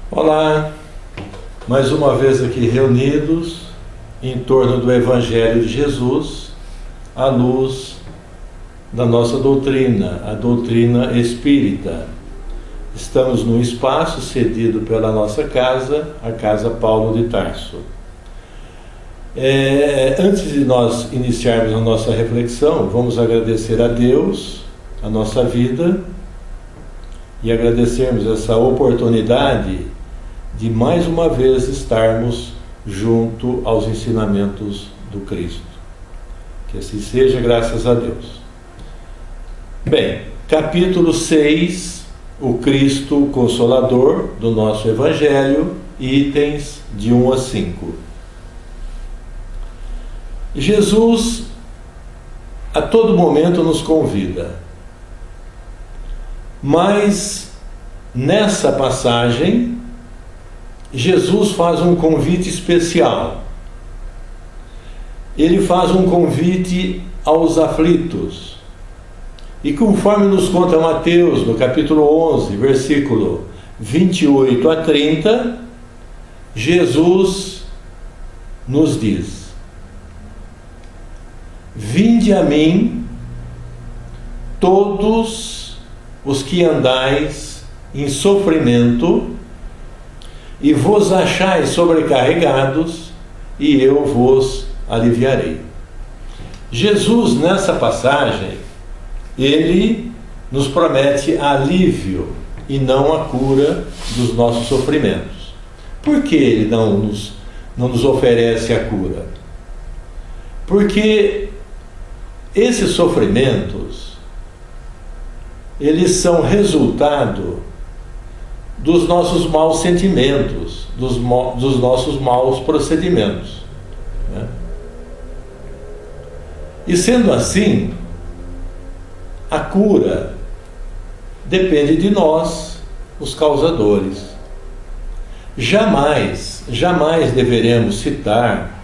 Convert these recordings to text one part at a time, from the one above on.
Olá, mais uma vez aqui reunidos em torno do Evangelho de Jesus, à luz da nossa doutrina, a doutrina espírita. Estamos num espaço cedido pela nossa casa, a Casa Paulo de Tarso. Antes de nós iniciarmos a nossa reflexão, vamos agradecer a Deus, a nossa vida, e agradecermos essa oportunidade de mais uma vez estarmos junto aos ensinamentos do Cristo. Que assim seja, graças a Deus. Bem, capítulo 6, o Cristo Consolador do nosso Evangelho, itens de 1 a 5. Jesus a todo momento nos convida, mas nessa passagem Jesus faz um convite especial. Ele faz um convite aos aflitos. E conforme nos conta Mateus, no capítulo 11, versículo 28 a 30, Jesus nos diz: Vinde a mim, todos os que andais em sofrimento, e vos achais sobrecarregados, e eu vos aliviarei. Jesus, nessa passagem, ele nos promete alívio e não a cura dos nossos sofrimentos. Por que ele não nos oferece a cura? Porque esses sofrimentos, eles são resultado dos nossos maus sentimentos, dos nossos maus procedimentos, né? E sendo assim, a cura depende de nós, os causadores. Jamais deveremos citar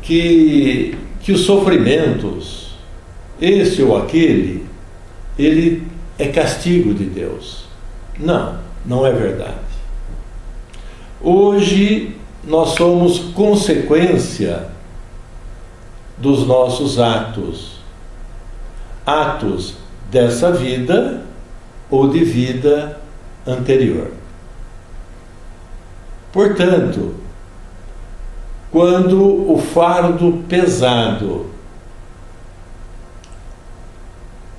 que os sofrimentos, esse ou aquele, ele é castigo de Deus. Não é verdade. Hoje nós somos consequência dos nossos atos dessa vida ou de vida anterior. Portanto, quando o fardo pesado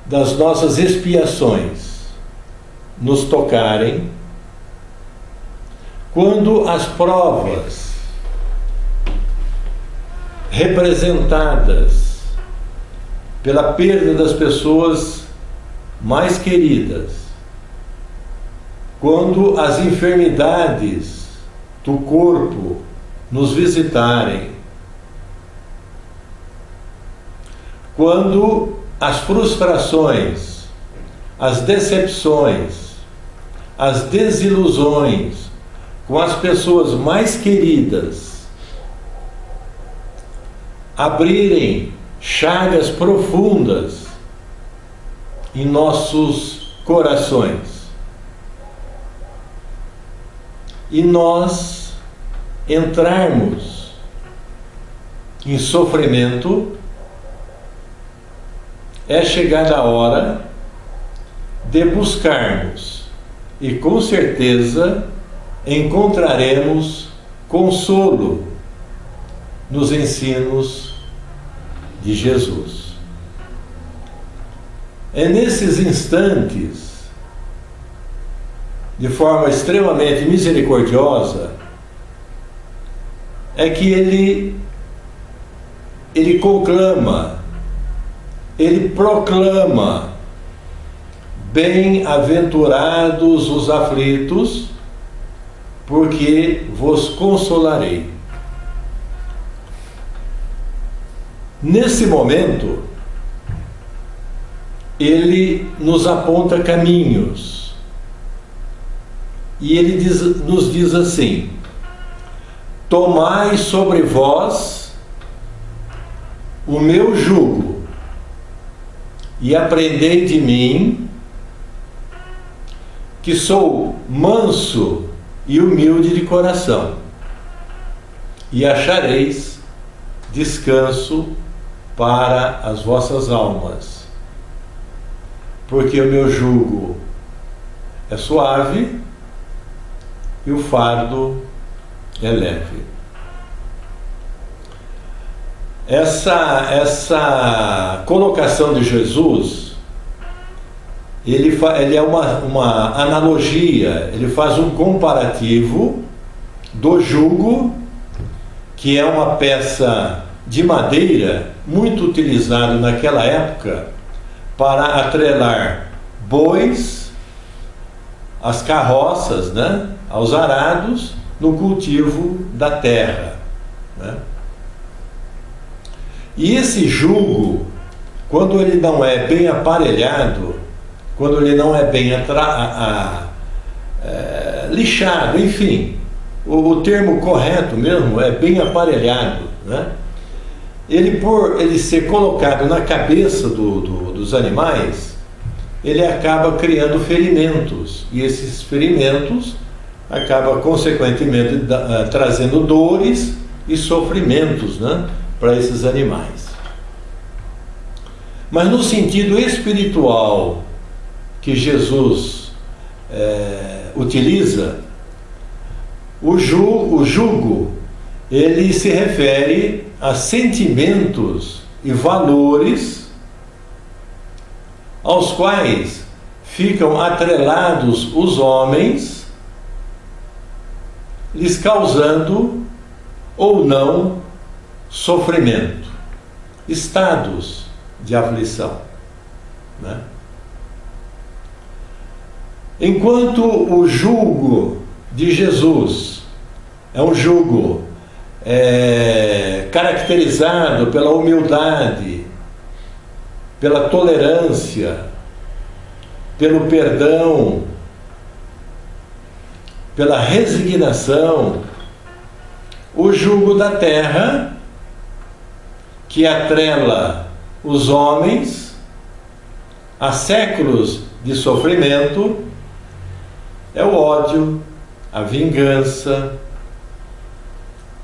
das nossas expiações nos tocarem, quando as provas representadas pela perda das pessoas mais queridas, quando as enfermidades do corpo nos visitarem, quando as frustrações, as decepções, as desilusões com as pessoas mais queridas abrirem chagas profundas em nossos corações e nós entrarmos em sofrimento, é chegada a hora de buscarmos, e com certeza encontraremos consolo nos ensinos de Jesus. É nesses instantes, de forma extremamente misericordiosa, é que ele conclama, ele proclama: Bem-aventurados os aflitos, porque vos consolarei. Nesse momento, ele nos aponta caminhos. E ele nos diz assim: Tomai sobre vós o meu jugo e aprendei de mim, que sou manso e humilde de coração, e achareis descanso para as vossas almas, porque o meu jugo é suave e o fardo é leve. Essa colocação de Jesus, ele é uma analogia, ele faz um comparativo do jugo, que é uma peça de madeira muito utilizado naquela época para atrelar bois, as carroças, né, aos arados no cultivo da terra, né? E esse jugo, quando ele não é bem aparelhado, quando ele não é bem lixado, enfim, o termo correto mesmo é bem aparelhado, né? Ele, por ele ser colocado na cabeça dos animais, ele acaba criando ferimentos, e esses ferimentos acabam consequentemente trazendo dores e sofrimentos, né, para esses animais. Mas no sentido espiritual que Jesus utiliza, o jugo, ele se refere a sentimentos e valores aos quais ficam atrelados os homens, lhes causando ou não sofrimento, estados de aflição, né? Enquanto o jugo de Jesus é um jugo caracterizado pela humildade, pela tolerância, pelo perdão, pela resignação, o jugo da terra, que atrela os homens a séculos de sofrimento, é o ódio, a vingança,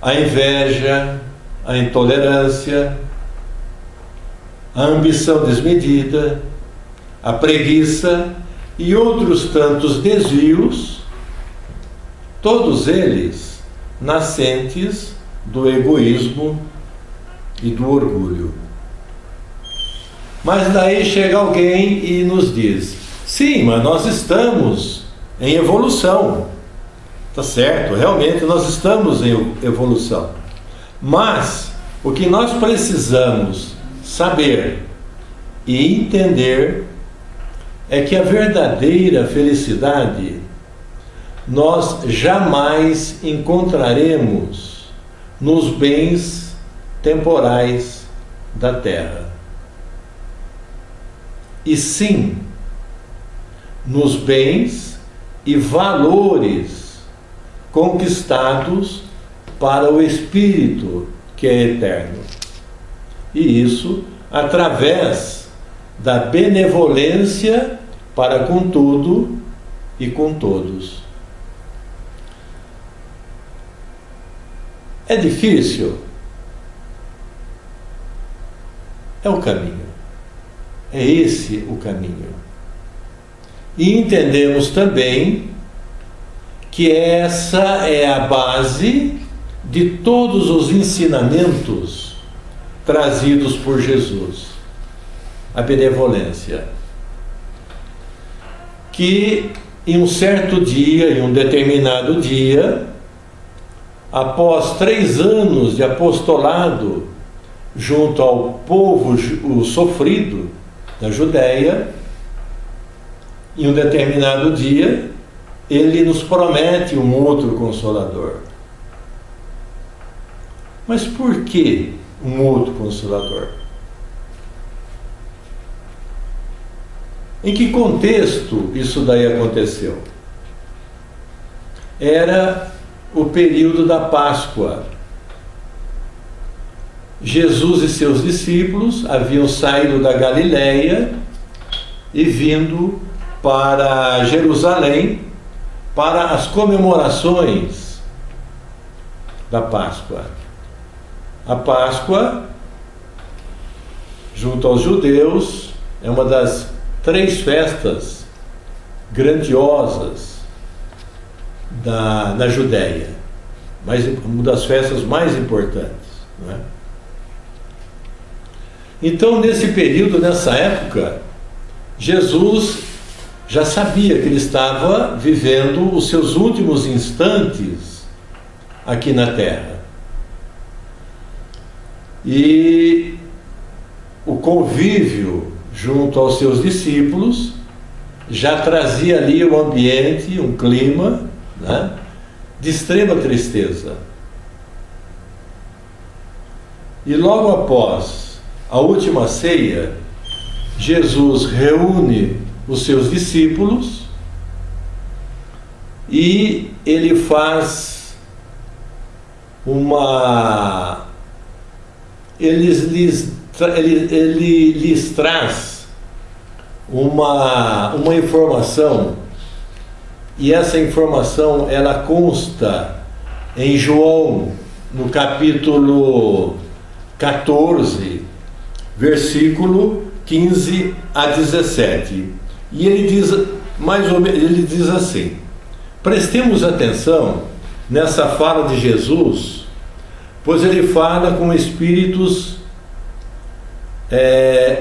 a inveja, a intolerância, a ambição desmedida, a preguiça e outros tantos desvios, todos eles nascentes do egoísmo e do orgulho. Mas daí chega alguém e nos diz: sim, mas nós estamos em evolução. Tá certo, realmente nós estamos em evolução. Mas o que nós precisamos saber e entender é que a verdadeira felicidade nós jamais encontraremos nos bens temporais da terra, e sim nos bens e valores conquistados para o Espírito, que é eterno. E isso através da benevolência para com tudo e com todos. É difícil? É o caminho. É esse o caminho. E entendemos também que essa é a base de todos os ensinamentos trazidos por Jesus. A benevolência. Que em um certo dia, em um determinado dia, após 3 anos de apostolado junto ao povo sofrido da Judéia, em um determinado dia, ele nos promete um outro Consolador. Mas por que um outro Consolador? Em que contexto isso daí aconteceu? Era o período da Páscoa. Jesus e seus discípulos haviam saído da Galileia e vindo para Jerusalém para as comemorações da Páscoa. A Páscoa, junto aos judeus, é uma das 3 festas grandiosas da Judéia, uma das festas mais importantes, não é? Então, nesse período, nessa época, Jesus já sabia que ele estava vivendo os seus últimos instantes aqui na terra. E o convívio junto aos seus discípulos já trazia ali um ambiente, um clima, né, de extrema tristeza. E logo após a última ceia, Jesus reúne os seus discípulos e ele faz ele lhes traz uma informação, e essa informação ela consta em João, no capítulo 14, versículo 15 a 17. E ele diz, mais ou menos, ele diz assim: prestemos atenção nessa fala de Jesus, pois ele fala com espíritos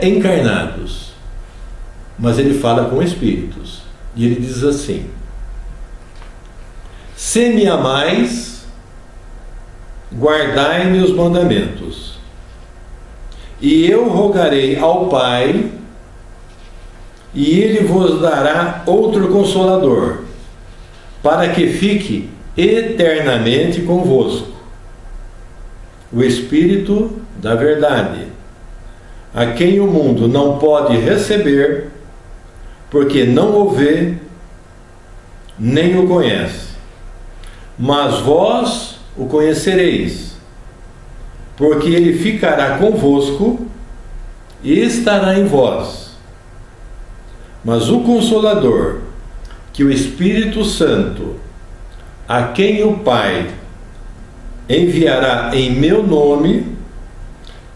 encarnados, mas ele fala com espíritos. E ele diz assim: se me amais, guardai meus mandamentos, e eu rogarei ao Pai, e ele vos dará outro Consolador, para que fique eternamente convosco, o Espírito da verdade, a quem o mundo não pode receber, porque não o vê, nem o conhece. Mas vós o conhecereis, porque ele ficará convosco e estará em vós. Mas o Consolador, que o Espírito Santo, a quem o Pai enviará em meu nome,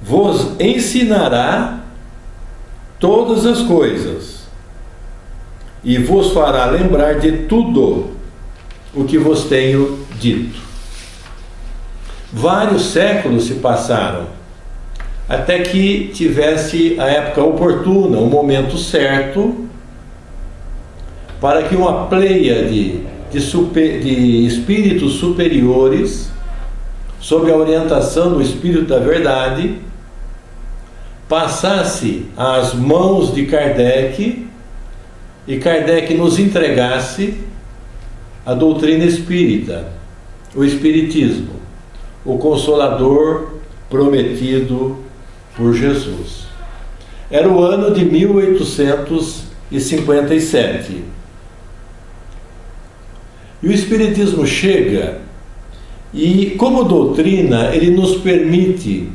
vos ensinará todas as coisas e vos fará lembrar de tudo o que vos tenho dito. Vários séculos se passaram até que tivesse a época oportuna, o momento certo, para que uma pleiade de espíritos superiores, sob a orientação do Espírito da Verdade, passasse às mãos de Kardec, e Kardec nos entregasse a doutrina espírita, o Espiritismo, o Consolador prometido por Jesus. Era o ano de 1857. E o Espiritismo chega e, como doutrina, ele nos permite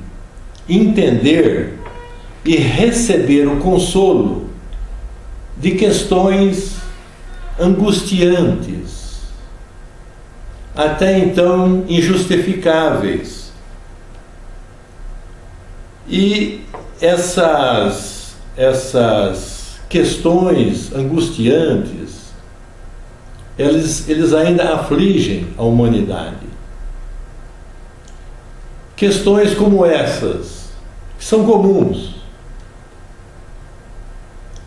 entender e receber o consolo de questões angustiantes, até então injustificáveis. E essas questões angustiantes, eles ainda afligem a humanidade. Questões como essas, que são comuns.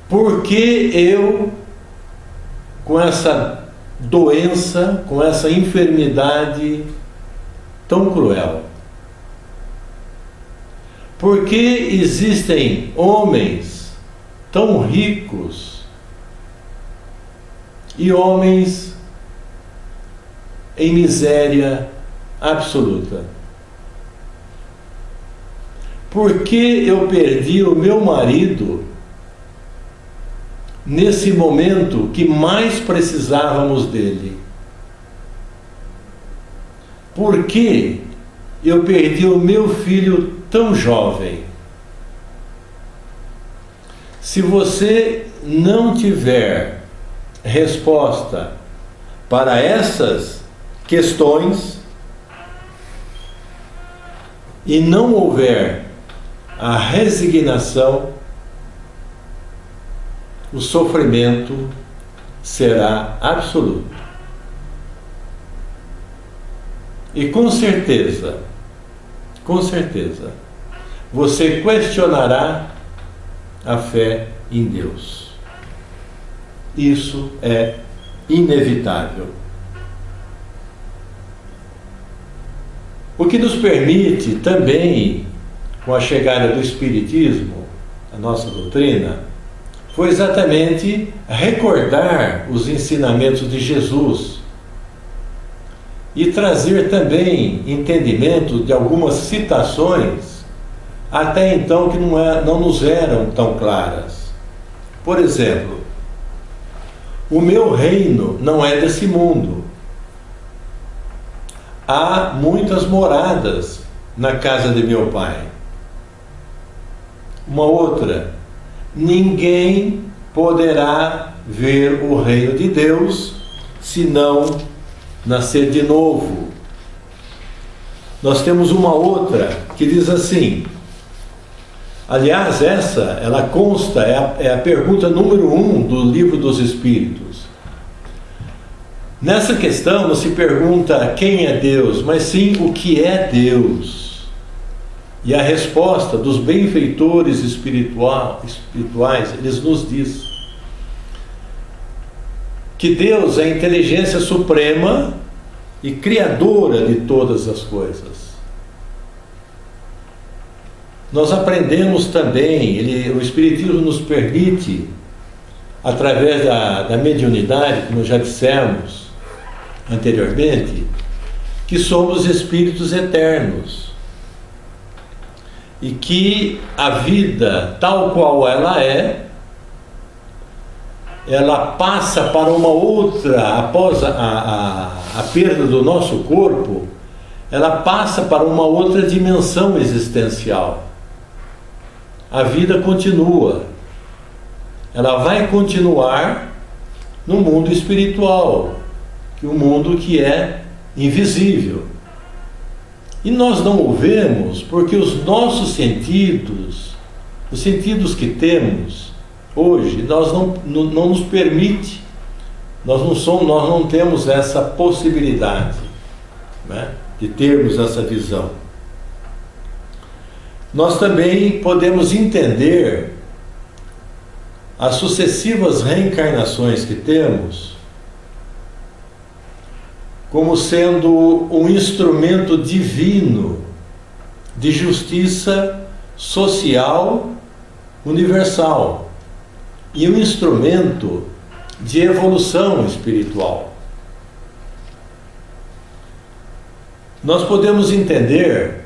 Por que eu, com essa doença, com essa enfermidade tão cruel? Por que existem homens tão ricos e homens em miséria absoluta? Por que eu perdi o meu marido nesse momento que mais precisávamos dele? Por que eu perdi o meu filho tão jovem? Se você não tiver resposta para essas questões e não houver a resignação, o sofrimento será absoluto. E com certeza, você questionará a fé em Deus. Isso é inevitável. O que nos permite também, com a chegada do Espiritismo, a nossa doutrina, foi exatamente recordar os ensinamentos de Jesus e trazer também entendimento de algumas citações até então que não nos eram tão claras. Por exemplo, o meu reino não é desse mundo. Há muitas moradas na casa de meu Pai. Uma outra, ninguém poderá ver o reino de Deus se não nascer de novo. Nós temos uma outra que diz assim, aliás, ela consta, é a pergunta número 1 do Livro dos Espíritos. Nessa questão não se pergunta quem é Deus, mas sim o que é Deus. E a resposta dos benfeitores espirituais, eles nos diz que Deus é a inteligência suprema e criadora de todas as coisas. Nós aprendemos também, o Espiritismo nos permite, através da mediunidade, como já dissemos anteriormente, que somos espíritos eternos e que a vida tal qual ela passa para uma outra, após a perda do nosso corpo, ela passa para uma outra dimensão existencial. A vida continua, ela vai continuar no mundo espiritual, que é um mundo que é invisível. E nós não o vemos porque os nossos sentidos, os sentidos que temos hoje, nós não nos permite, nós não temos essa possibilidade, né, de termos essa visão. Nós também podemos entender as sucessivas reencarnações que temos como sendo um instrumento divino de justiça social universal e um instrumento de evolução espiritual. Nós podemos entender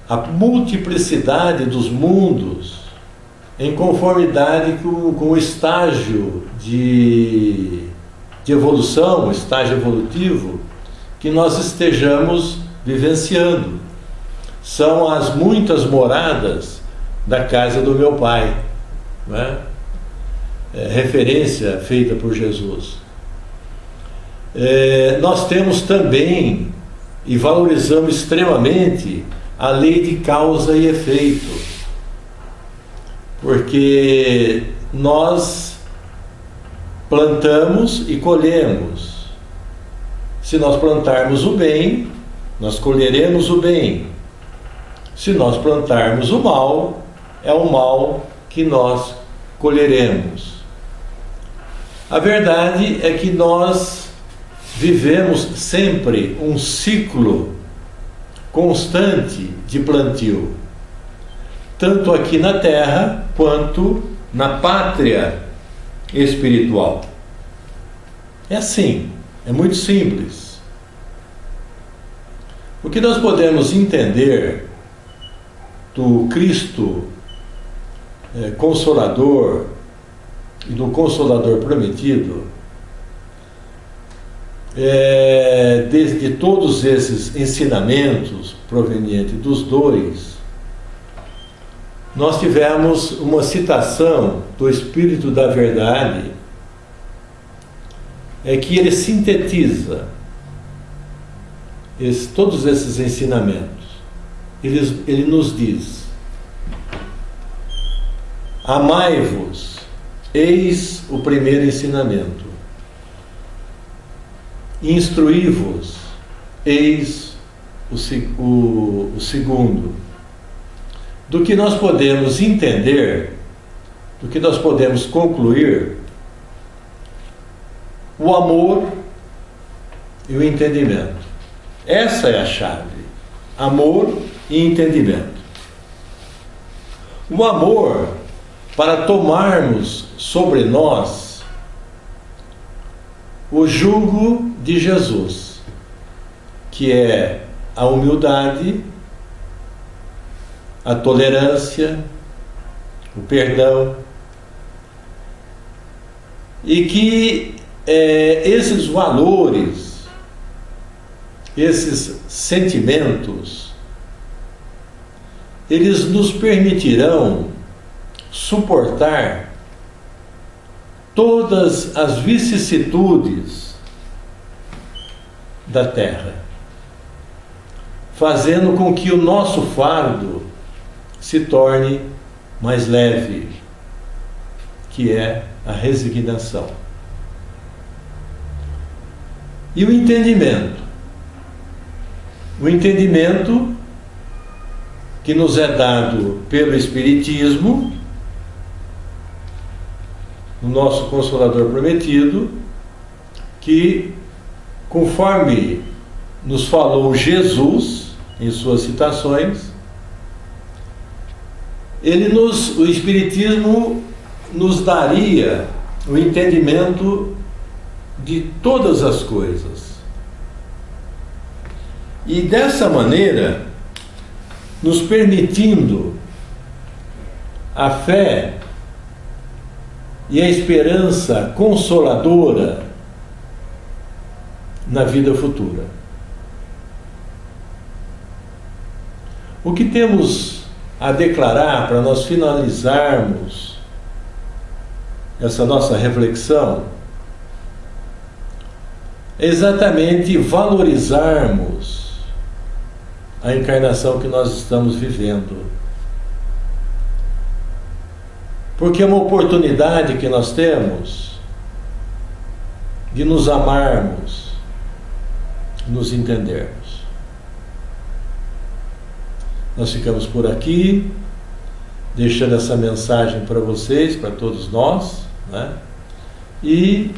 a multiplicidade dos mundos em conformidade com o estágio de evolução, o estágio evolutivo que nós estejamos vivenciando. São as muitas moradas da casa do meu Pai, né? Referência feita por Jesus. Nós temos também e valorizamos extremamente a lei de causa e efeito, porque nós plantamos e colhemos. Se nós plantarmos o bem, nós colheremos o bem. Se nós plantarmos o mal, é o mal que nós colheremos. A verdade é que nós vivemos sempre um ciclo constante de plantio, tanto aqui na Terra quanto na pátria espiritual. É assim, é muito simples. O que nós podemos entender do Cristo Consolador e do Consolador prometido, de todos esses ensinamentos provenientes dos dois, nós tivemos uma citação do Espírito da Verdade é que ele sintetiza todos esses ensinamentos. Ele nos diz: amai-vos, eis o primeiro ensinamento. Instruí-vos, eis o segundo. Do que nós podemos entender, do que nós podemos concluir, o amor e o entendimento. Essa é a chave. Amor e entendimento. O amor, para tomarmos sobre nós o jugo de Jesus, que é a humildade, a tolerância, o perdão, e que esses valores, esses sentimentos, eles nos permitirão suportar todas as vicissitudes da terra, fazendo com que o nosso fardo se torne mais leve, que é a resignação. E o entendimento? O entendimento que nos é dado pelo Espiritismo, o nosso Consolador Prometido, que, conforme nos falou Jesus em suas citações, o Espiritismo nos daria o entendimento de todas as coisas. E dessa maneira, nos permitindo a fé e a esperança consoladora na vida futura. O que temos a declarar para nós finalizarmos essa nossa reflexão é exatamente valorizarmos a encarnação que nós estamos vivendo. Porque é uma oportunidade que nós temos de nos amarmos, nos entendermos. Nós ficamos por aqui, deixando essa mensagem para vocês, para todos nós, né? E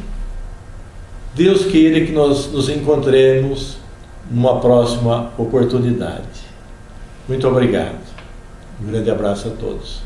Deus queira que nós nos encontremos numa próxima oportunidade. Muito obrigado. Um grande abraço a todos.